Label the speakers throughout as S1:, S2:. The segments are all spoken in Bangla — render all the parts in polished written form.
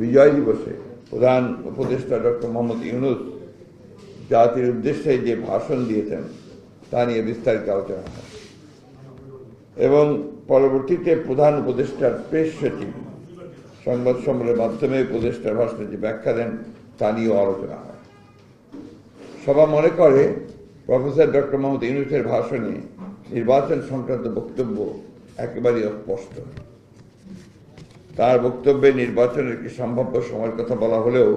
S1: বিজয় দিবসে প্রধান উপদেষ্টা ডক্টর মোহাম্মদ ইউনূস জাতির উদ্দেশ্যে যে ভাষণ দিয়েছেন তা নিয়ে বিস্তারিত আলোচনা হয় এবং পরবর্তীতে প্রধান উপদেষ্টার প্রেস সচিব সংবাদ সম্মেলনের মাধ্যমে উপদেষ্টার ভাষণে যে ব্যাখ্যা দেন তা নিয়েও আলোচনা হয়। সভা মনে করে প্রফেসর ডক্টর মোহাম্মদ ইউনূসের ভাষণে নির্বাচন সংক্রান্ত বক্তব্য একেবারেই অস্পষ্ট। তার বক্তব্যে নির্বাচনের একটি সম্ভাব্য সময়ের কথা বলা হলেও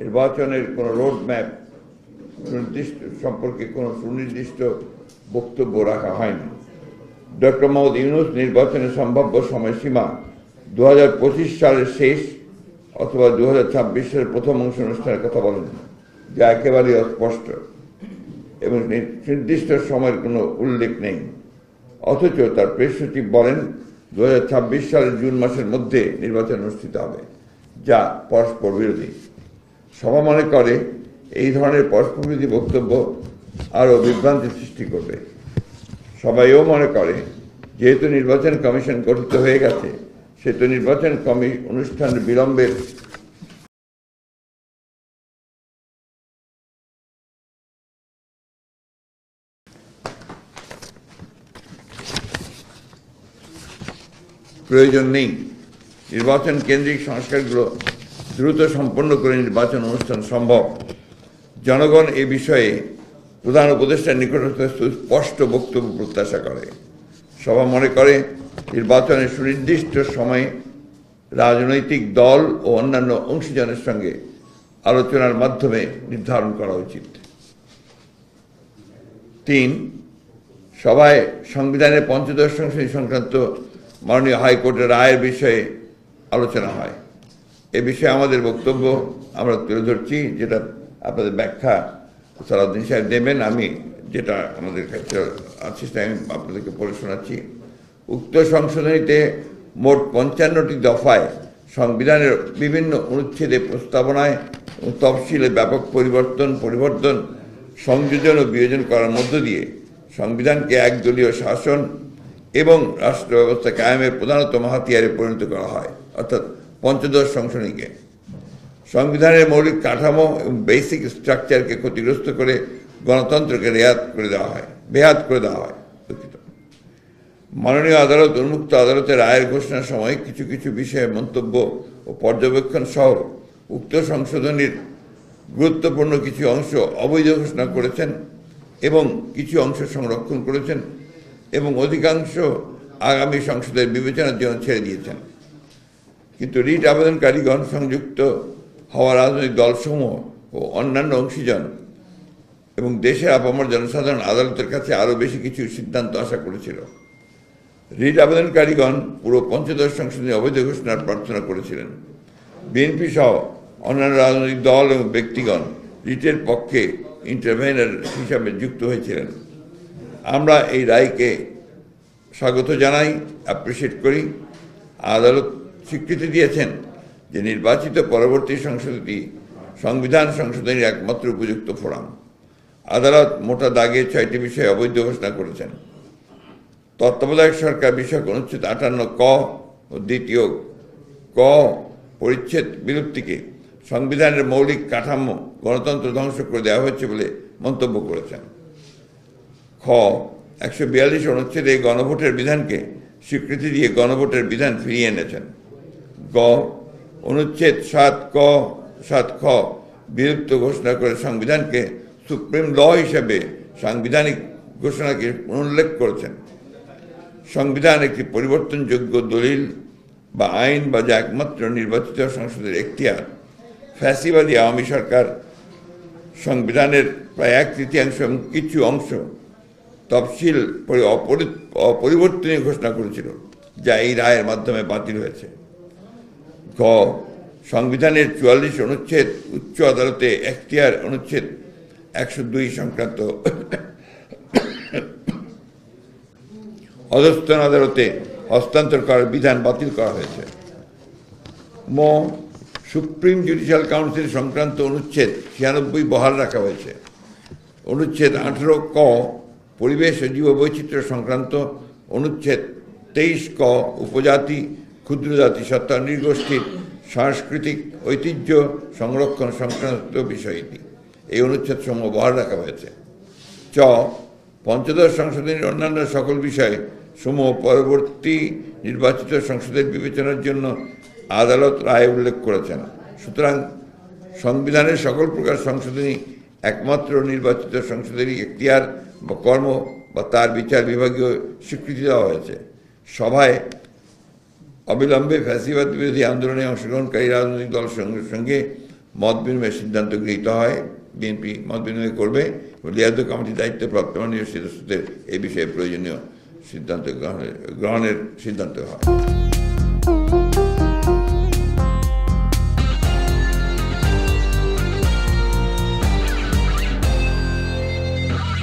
S1: নির্বাচনের কোনো রোড ম্যাপ সম্পর্কে কোনো সুনির্দিষ্ট বক্তব্য রাখা হয়নি। ডক্টর মোহাম্মদ ইউনূস নির্বাচনের সম্ভাব্য সময়সীমা 2025 সালের শেষ অথবা 2026 সালের প্রথম অংশ অনুষ্ঠানের কথা বলেন, যা একেবারেই অস্পষ্ট এবং নির্দিষ্ট সময়ের কোনো উল্লেখ নেই। অথচ তার প্রেস সচিব বলেন 2026 সালের জুন মাসের মধ্যে নির্বাচন অনুষ্ঠিত হবে, যা পরস্পর বিরোধী। সভা মনে করে এই ধরনের পরস্পর বিরোধী বক্তব্য আরও বিভ্রান্তি সৃষ্টি করবে। সবাইও মনে করে যেহেতু নির্বাচন কমিশন গঠিত হয়ে গেছে, সেহেতু নির্বাচন অনুষ্ঠানের বিলম্বের প্রয়োজন নেই। নির্বাচন কেন্দ্রিক সংস্কারগুলো দ্রুত সম্পন্ন করে নির্বাচন অনুষ্ঠান সম্ভব। জনগণ এ বিষয়ে প্রধান উপদেষ্টার নিকট হতে সুস্পষ্ট বক্তব্য প্রত্যাশা করে। সভা মনে করে নির্বাচনের সুনির্দিষ্ট সময়ে রাজনৈতিক দল ও অন্যান্য অংশীজনের সঙ্গে আলোচনার মাধ্যমে নির্ধারণ করা উচিত। 3. সভায় সংবিধানের পঞ্চদশ সংশোধনী সংক্রান্ত মাননীয় হাইকোর্টের রায়ের বিষয়ে আলোচনা হয়। এ বিষয়ে আমাদের বক্তব্য আমরা তুলে ধরছি, যেটা আপনাদের ব্যাখ্যা সালাউদ্দিন সাহেব দেবেন। আমি যেটা আমাদের কাছে আছে সেটা আমি আপনাদেরকে পড়ে শোনাচ্ছি। উক্ত সংশোধনীতে মোট 55টি দফায় সংবিধানের বিভিন্ন অনুচ্ছেদে প্রস্তাবনায় ও তফসিলে ব্যাপক পরিবর্তন সংযোজন ও বিয়োজন করার মধ্য দিয়ে সংবিধানকে একদলীয় শাসন এবং রাষ্ট্র ব্যবস্থা কায়েমের প্রধানতম হাতিয়ারে পরিণত করা হয়, অর্থাৎ পঞ্চদশ সংশোধনীকে। সংবিধানের মৌলিক কাঠামো এবং বেসিক স্ট্রাকচারকে ক্ষতিগ্রস্ত করে গণতন্ত্রকে বেহাত করে দেওয়া হয়। মাননীয় আদালত উন্মুক্ত আদালতের রায়ের ঘোষণার সময় কিছু কিছু বিষয়ে মন্তব্য ও পর্যবেক্ষণ সহ উক্ত সংশোধনীর গুরুত্বপূর্ণ কিছু অংশ অবৈধ ঘোষণা করেছেন এবং কিছু অংশ সংরক্ষণ করেছেন এবং অধিকাংশ আগামী সংসদের বিবেচনার জন্য ছেড়ে দিয়েছেন। কিন্তু রিট আবেদনকারীগণ, সংযুক্ত হওয়া রাজনৈতিক দলসমূহ ও অন্যান্য অংশীজন এবং দেশের আপামর জনসাধারণ আদালতের কাছে আরও বেশি কিছু সিদ্ধান্ত আশা করেছিল। রিট আবেদনকারীগণ পুরো পঞ্চদশ সংশোধনী অবৈধ ঘোষণার প্রার্থনা করেছিলেন। বিএনপি সহ অন্যান্য রাজনৈতিক দল এবং ব্যক্তিগণ রিটের পক্ষে ইন্টারভেনার হিসাবে যুক্ত হয়েছিলেন। আমরা এই রায়কে স্বাগত জানাই, অ্যাপ্রিসিয়েট করি। আদালত স্বীকৃতি দিয়েছেন যে নির্বাচিত পরবর্তী সংসদটি সংবিধান সংশোধনীর একমাত্র উপযুক্ত ফোরাম। আদালত মোটা দাগে 6টি বিষয়ে অবৈধ ঘোষণা করেছেন। তত্ত্বাবধায়ক সরকার বিষয়ক অনুচ্ছেদ 58 ক ও দ্বিতীয় ক পরিচ্ছেদ বিলুপ্তিকে সংবিধানের মৌলিক কাঠামো গণতন্ত্র ধ্বংস করে দেওয়া হয়েছে বলে মন্তব্য করেছেন। খ 142 অনুচ্ছেদে গণভোটের বিধানকে স্বীকৃতি দিয়ে গণভোটের বিধান ফিরিয়ে এনেছেন। গ অনুচ্ছেদ 7 খ বিলুপ্ত ঘোষণা করে সংবিধানকে সুপ্রিম ল হিসেবে সাংবিধানিক ঘোষণাকে পুনরুল্লেখ করেছেন। সংবিধান একটি পরিবর্তনযোগ্য দলিল বা আইন বা যা একমাত্র নির্বাচিত সংসদের এখতিয়ার। ফ্যাসিবাদী আওয়ামী সরকার সংবিধানের প্রায় 1/3 এবং কিছু অংশ তফসিল অপরিবর্তনীয় ঘোষণা করেছিল, যা এই রায়ের মাধ্যমে বাতিল হয়েছে। গ সংবিধানের 44 অনুচ্ছেদ উচ্চ আদালতে এখতিয়ার অনুচ্ছেদ 102 সংক্রান্ত অধস্তন আদালতে হস্তান্তর করার বিধান বাতিল করা হয়েছে। ম সুপ্রিম জুডিশিয়াল কাউন্সিল সংক্রান্ত অনুচ্ছেদ 96 বহাল রাখা হয়েছে। অনুচ্ছেদ 18 ক পরিবেশ ও জীববৈচিত্র্য সংক্রান্ত, অনুচ্ছেদ 23 ক উপজাতি, ক্ষুদ্র জাতি সত্তা নৃগোষ্ঠীর সাংস্কৃতিক ঐতিহ্য সংরক্ষণ সংক্রান্ত বিষয়টি এই অনুচ্ছেদ সমূহ বহাল রাখা হয়েছে। চ পঞ্চদশ সংশোধনীর অন্যান্য সকল বিষয় সমূহ পরবর্তী নির্বাচিত সংসদের বিবেচনার জন্য আদালত রায় উল্লেখ করেছেন। সুতরাং সংবিধানের সকল প্রকার সংশোধনী একমাত্র নির্বাচিত সংসদেরই এখতিয়ার বা কর্ম বা তার বিচার বিভাগীয় স্বীকৃতি দেওয়া হয়েছে। সভায় অবিলম্বে ফ্যাসিবাদ বিরোধী আন্দোলনে অংশগ্রহণকারী রাজনৈতিক দলের সঙ্গে মত বিনিময়ের সিদ্ধান্ত গৃহীত হয়। বিএনপি মত বিনিময় করবে এবং লিয়াকত কমিটির দায়িত্বে বর্তমান নির্বাচিত সদস্যদের এই বিষয়ে প্রয়োজনীয় সিদ্ধান্ত গ্রহণের সিদ্ধান্ত হয়।